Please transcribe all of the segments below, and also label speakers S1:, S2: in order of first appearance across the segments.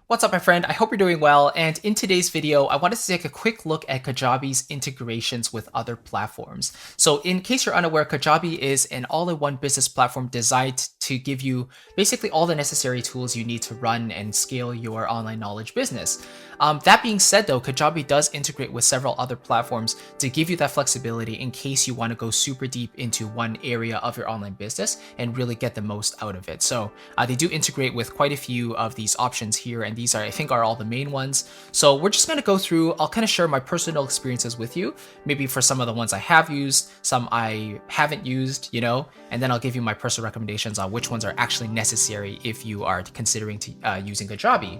S1: What's up, my friend? I hope you're doing well. And in today's video, I wanted to take a quick look at Kajabi's integrations with other platforms. So in case you're unaware, Kajabi is an all-in-one business platform designed to give you basically all the necessary tools you need to run and scale your online knowledge business. That being said, though, Kajabi does integrate with several other platforms to give you that flexibility in case you want to go super deep into one area of your online business and really get the most out of it. So they do integrate with quite a few of these options here, and these I think are all the main ones. So we're just going to go through, I'll kind of share my personal experiences with you, maybe for some of the ones I have used, some I haven't used, and then I'll give you my personal recommendations on which ones are actually necessary if you are considering using Kajabi.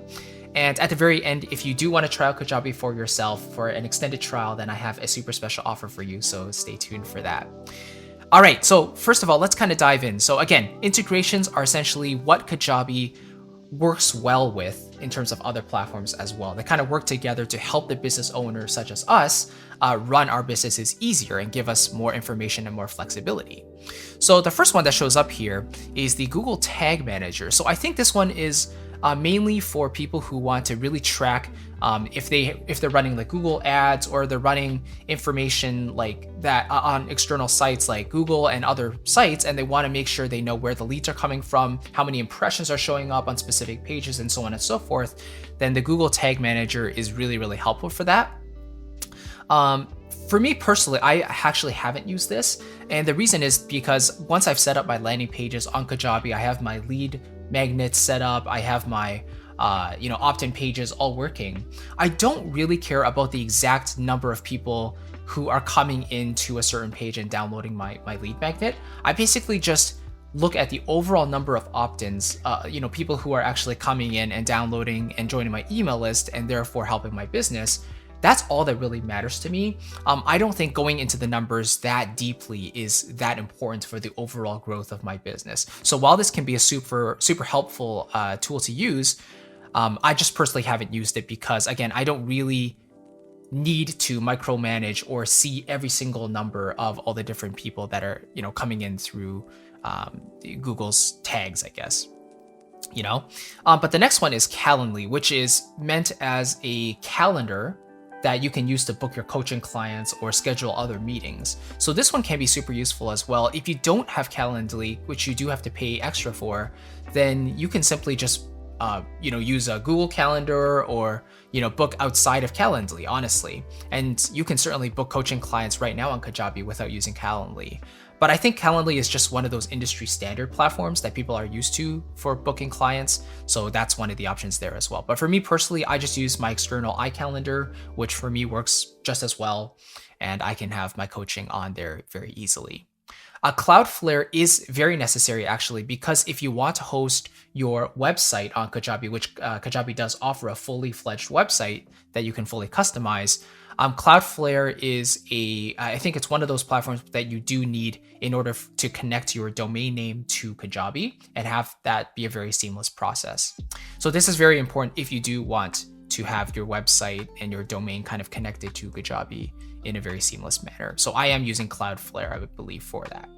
S1: And at the very end, if you do want to try out Kajabi for yourself for an extended trial, then I have a super special offer for you, so stay tuned for that. All right, so first of all, let's kind of dive in. So again, integrations are essentially what Kajabi works well with in terms of other platforms as well. They kind of work together to help the business owners such as us run our businesses easier and give us more information and more flexibility. So the first one that shows up here is the Google Tag Manager. So I think this one is mainly for people who want to really track if they're running like Google ads or they're running information like that on external sites like Google and other sites, and they want to make sure they know where the leads are coming from, how many impressions are showing up on specific pages, and so on and so forth. Then the Google Tag Manager is really, really helpful for that. For me personally, I actually haven't used this, and the reason is because once I've set up my landing pages on Kajabi, I have my lead magnets set up, I have my opt-in pages all working. I don't really care about the exact number of people who are coming into a certain page and downloading my lead magnet. I basically just look at the overall number of opt-ins, people who are actually coming in and downloading and joining my email list and therefore helping my business. That's all that really matters to me. I don't think going into the numbers that deeply is that important for the overall growth of my business. So while this can be a super helpful tool to use, I just personally haven't used it because, again, I don't really need to micromanage or see every single number of all the different people that are, coming in through Google's tags, I guess. But the next one is Calendly, which is meant as a calendar that you can use to book your coaching clients or schedule other meetings. So this one can be super useful as well. If you don't have Calendly, which you do have to pay extra for, then you can simply just use a Google Calendar or, book outside of Calendly, honestly. And you can certainly book coaching clients right now on Kajabi without using Calendly. But I think Calendly is just one of those industry standard platforms that people are used to for booking clients. So that's one of the options there as well. But for me personally, I just use my external iCalendar, which for me works just as well. And I can have my coaching on there very easily. Cloudflare is very necessary actually, because if you want to host your website on Kajabi, which Kajabi does offer a fully fledged website that you can fully customize, Cloudflare is I think it's one of those platforms that you do need in order to connect your domain name to Kajabi and have that be a very seamless process. So this is very important if you do want to have your website and your domain kind of connected to Kajabi in a very seamless manner. So I am using Cloudflare, I would believe, for that.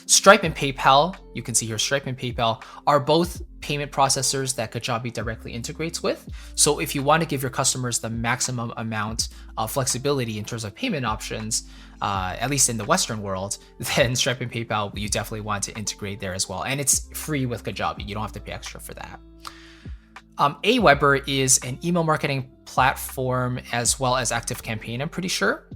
S1: Stripe and PayPal, you can see here Stripe and PayPal are both payment processors that Kajabi directly integrates with. So if you want to give your customers the maximum amount of flexibility in terms of payment options, at least in the Western world, then Stripe and PayPal, you definitely want to integrate there as well. And it's free with Kajabi. You don't have to pay extra for that. Aweber is an email marketing platform as well as ActiveCampaign, I'm pretty sure.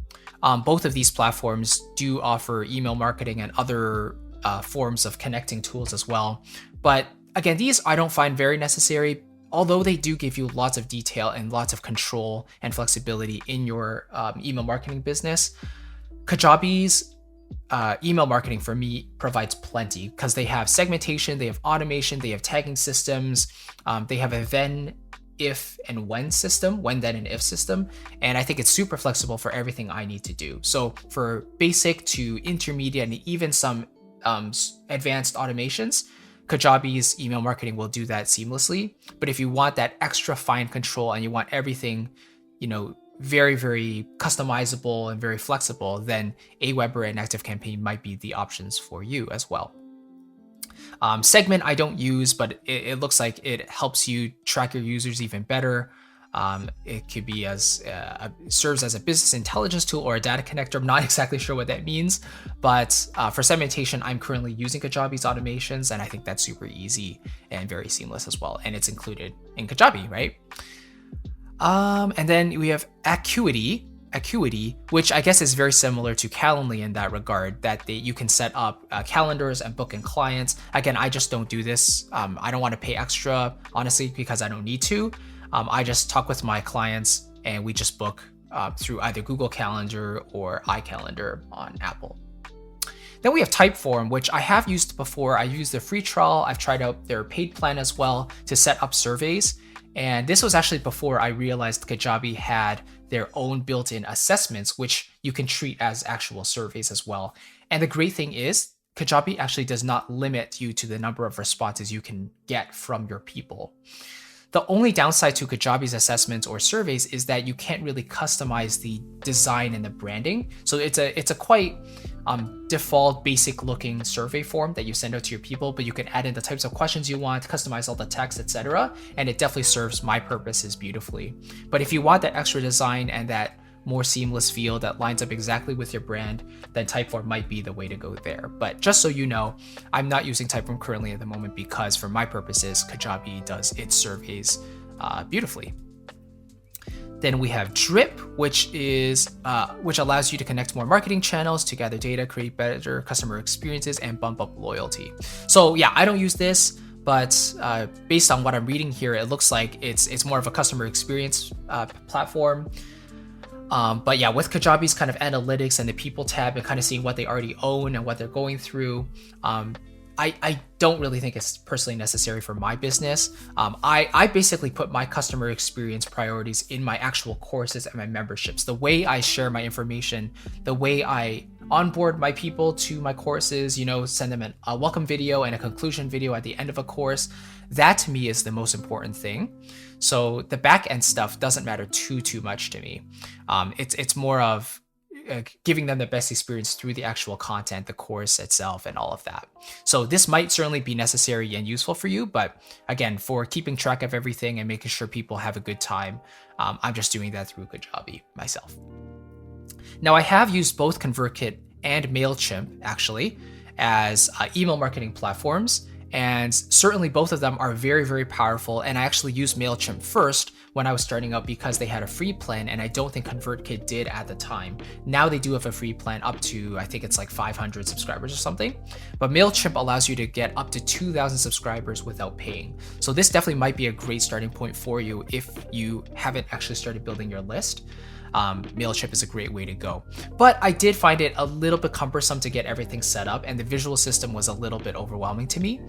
S1: Both of these platforms do offer email marketing and other forms of connecting tools as well. But again, these I don't find very necessary, although they do give you lots of detail and lots of control and flexibility in your email marketing business. Kajabi's email marketing for me provides plenty because they have segmentation, they have automation, they have tagging systems, they have a then, if, and when system, when, then, and if system. And I think it's super flexible for everything I need to do. So for basic to intermediate and even some advanced automations, Kajabi's email marketing will do that seamlessly. But if you want that extra fine control and you want everything, very, very customizable and very flexible, then Aweber and ActiveCampaign might be the options for you as well. Segment I don't use, but it looks like it helps you track your users even better. It could be serves as a business intelligence tool or a data connector. I'm not exactly sure what that means, but for segmentation, I'm currently using Kajabi's automations, and I think that's super easy and very seamless as well. And it's included in Kajabi, right? And then we have Acuity, which I guess is very similar to Calendly in that regard, that you can set up calendars and book in clients. Again, I just don't do this. I don't want to pay extra, honestly, because I don't need to. I just talk with my clients and we just book through either Google Calendar or iCalendar on Apple. Then we have Typeform, which I have used before. I used the free trial. I've tried out their paid plan as well to set up surveys. And this was actually before I realized Kajabi had their own built-in assessments, which you can treat as actual surveys as well. And the great thing is, Kajabi actually does not limit you to the number of responses you can get from your people. The only downside to Kajabi's assessments or surveys is that you can't really customize the design and the branding. So it's a quite default basic looking survey form that you send out to your people, but you can add in the types of questions you want, customize all the text, etc. And it definitely serves my purposes beautifully. But if you want that extra design and that more seamless feel that lines up exactly with your brand, then Typeform might be the way to go there. But just so you know, I'm not using Typeform currently at the moment because for my purposes, Kajabi does its surveys beautifully. Then we have Drip, which allows you to connect more marketing channels to gather data, create better customer experiences, and bump up loyalty. So yeah, I don't use this, but based on what I'm reading here, it looks like it's more of a customer experience platform. But yeah, with Kajabi's kind of analytics and the people tab and kind of seeing what they already own and what they're going through, I don't really think it's personally necessary for my business. I basically put my customer experience priorities in my actual courses and my memberships. The way I share my information, the way I onboard my people to my courses, send them a welcome video and a conclusion video at the end of a course, that to me is the most important thing. So the back end stuff doesn't matter too much to me. It's more of giving them the best experience through the actual content, the course itself, and all of that. So this might certainly be necessary and useful for you, but again, for keeping track of everything and making sure people have a good time, I'm just doing that through Kajabi myself. Now, I have used both Convertkit and Mailchimp actually as email marketing platforms, and certainly both of them are very, very powerful. And I actually used Mailchimp first when I was starting out because they had a free plan, and I don't think Convertkit did at the time. Now they do have a free plan up to, I think it's like 500 subscribers or something. But Mailchimp allows you to get up to 2,000 subscribers without paying. So this definitely might be a great starting point for you if you haven't actually started building your list. Mailchimp is a great way to go. But I did find it a little bit cumbersome to get everything set up, and the visual system was a little bit overwhelming to me.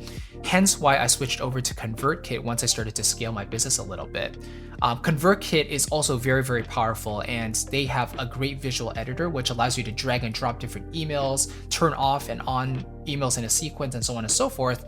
S1: Hence why I switched over to Convertkit once I started to scale my business a little bit. Convertkit is also very, very powerful, and they have a great visual editor which allows you to drag and drop different emails, turn off and on emails in a sequence, and so on and so forth.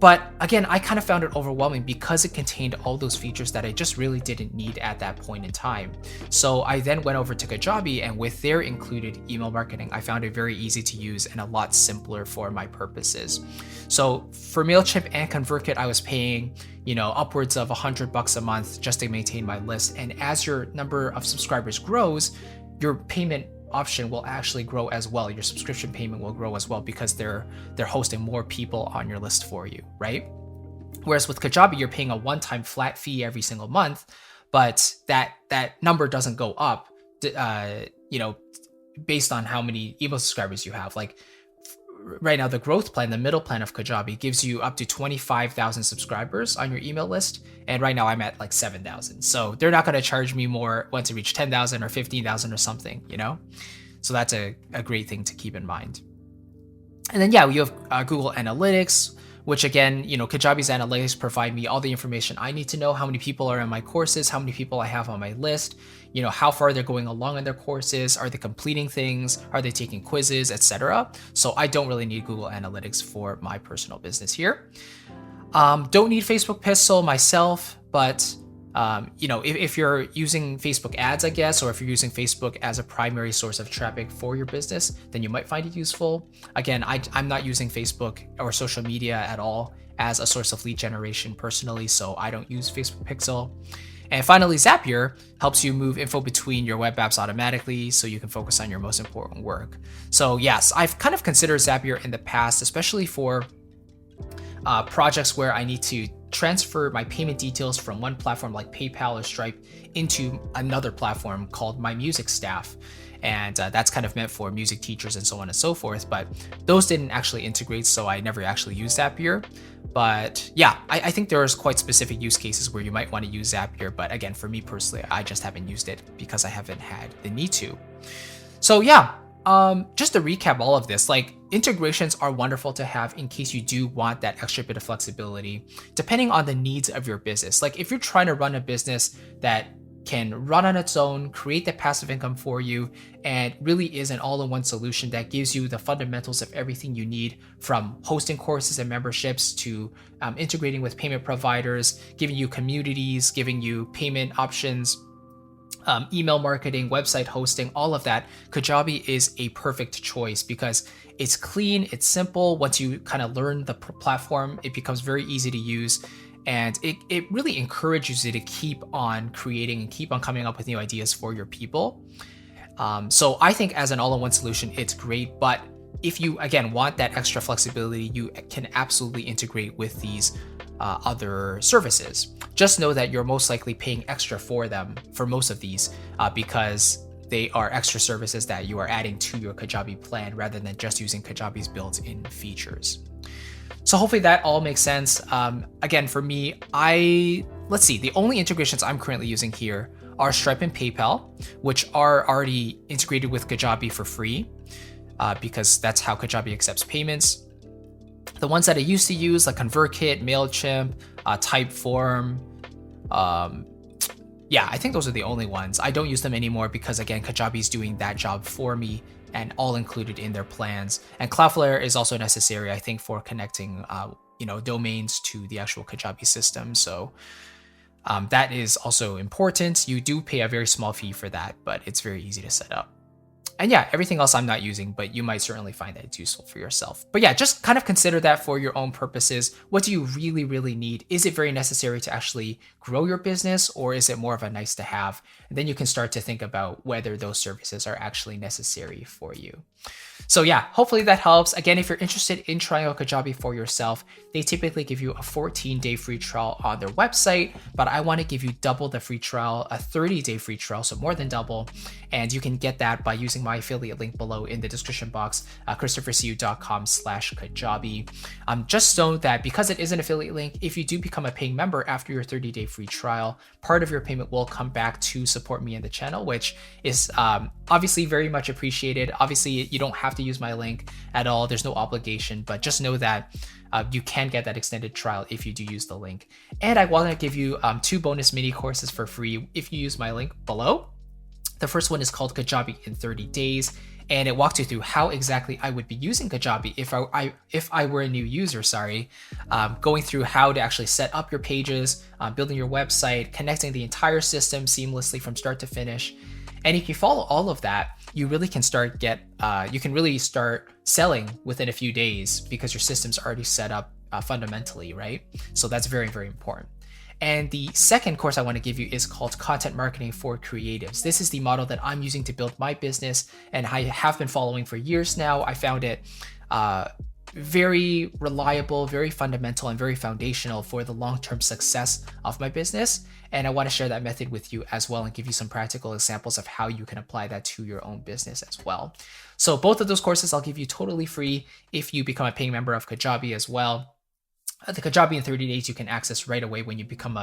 S1: But again, I kind of found it overwhelming because it contained all those features that I just really didn't need at that point in time. So I then went over to Kajabi, and with their included email marketing, I found it very easy to use and a lot simpler for my purposes. So for Mailchimp and Convertkit, I was paying, upwards of $100 a month just to maintain my list. And as your number of subscribers grows, your payment option will actually grow as well. Your subscription payment will grow as well because they're hosting more people on your list for you, right? Whereas with Kajabi, you're paying a one-time flat fee every single month, but that number doesn't go up, based on how many email subscribers you have. Like right now, the growth plan, the middle plan of Kajabi, gives you up to 25,000 subscribers on your email list. And right now I'm at like 7,000. So they're not going to charge me more once I reach 10,000 or 15,000 or something, So that's a great thing to keep in mind. And then, you have Google Analytics, which again, Kajabi's analytics provide me all the information I need to know: how many people are in my courses, how many people I have on my list, how far they're going along in their courses, are they completing things, are they taking quizzes, etc. So I don't really need Google Analytics for my personal business here. Don't need Facebook Pixel myself, but If you're using Facebook ads, I guess, or if you're using Facebook as a primary source of traffic for your business, then you might find it useful. Again, I'm not using Facebook or social media at all as a source of lead generation personally, so I don't use Facebook Pixel. And finally, Zapier helps you move info between your web apps automatically so you can focus on your most important work. So yes, I've kind of considered Zapier in the past, especially for projects where I need to transfer my payment details from one platform like PayPal or Stripe into another platform called My Music Staff. And that's kind of meant for music teachers and so on and so forth. But those didn't actually integrate, so I never actually used Zapier. But yeah, I think there's quite specific use cases where you might want to use Zapier. But again, for me personally, I just haven't used it because I haven't had the need to. So yeah, just to recap all of this, like integrations are wonderful to have in case you do want that extra bit of flexibility, depending on the needs of your business. Like if you're trying to run a business that can run on its own, create the passive income for you, and really is an all-in-one solution that gives you the fundamentals of everything you need, from hosting courses and memberships to integrating with payment providers, giving you communities, giving you payment options, email marketing, website hosting, all of that. Kajabi is a perfect choice because it's clean, it's simple. Once you kind of learn the platform, it becomes very easy to use. And it really encourages you to keep on creating and keep on coming up with new ideas for your people. So I think as an all-in-one solution, it's great. But if you, again, want that extra flexibility, you can absolutely integrate with these other services. Just know that you're most likely paying extra for them for most of these because they are extra services that you are adding to your Kajabi plan rather than just using Kajabi's built-in features. So hopefully that all makes sense. Again, for me, let's see, the only integrations I'm currently using here are Stripe and PayPal, which are already integrated with Kajabi for free because that's how Kajabi accepts payments. The ones that I used to use, like Convertkit, Mailchimp, Typeform, yeah, I think those are the only ones. I don't use them anymore because, again, Kajabi is doing that job for me and all included in their plans. And Cloudflare is also necessary, I think, for connecting, domains to the actual Kajabi system. So that is also important. You do pay a very small fee for that, but it's very easy to set up. And yeah, everything else I'm not using, but you might certainly find that it's useful for yourself. But yeah, just kind of consider that for your own purposes. What do you really, really need? Is it very necessary to actually grow your business, or is it more of a nice to have? And then you can start to think about whether those services are actually necessary for you. So yeah, hopefully that helps. Again, if you're interested in trying out Kajabi for yourself, they typically give you a 14-day free trial on their website, but I want to give you double the free trial, a 30-day free trial, so more than double. And you can get that by using my affiliate link below in the description box, christophercu.com/Kajabi. Just know that because it is an affiliate link, if you do become a paying member after your 30-day free trial, part of your payment will come back to support me in the channel, which is obviously very much appreciated. Obviously, you don't have to use my link at all. There's no obligation, but just know that you can get that extended trial if you do use the link. And I want to give you 2 bonus mini courses for free if you use my link below. The first one is called Kajabi in 30 days, and it walks you through how exactly I would be using Kajabi if I were a new user, going through how to actually set up your pages, building your website, connecting the entire system seamlessly from start to finish. And if you follow all of that, you really can you can really start selling within a few days because your system's already set up fundamentally, right? So that's very, very important. And the second course I want to give you is called Content Marketing for Creatives. This is the model that I'm using to build my business, and I have been following for years now. I found it very reliable, very fundamental, and very foundational for the long-term success of my business. And I want to share that method with you as well and give you some practical examples of how you can apply that to your own business as well. So both of those courses I'll give you totally free if you become a paying member of Kajabi as well. The Kajabi in 30 days you can access right away when you become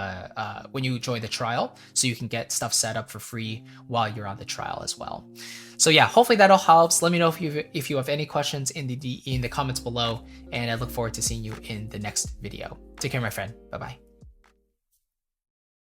S1: when you join the trial, so you can get stuff set up for free while you're on the trial as well. So yeah, hopefully that all helps. Let me know if you have any questions in the comments below, and I look forward to seeing you in the next video. Take care, my friend. Bye bye.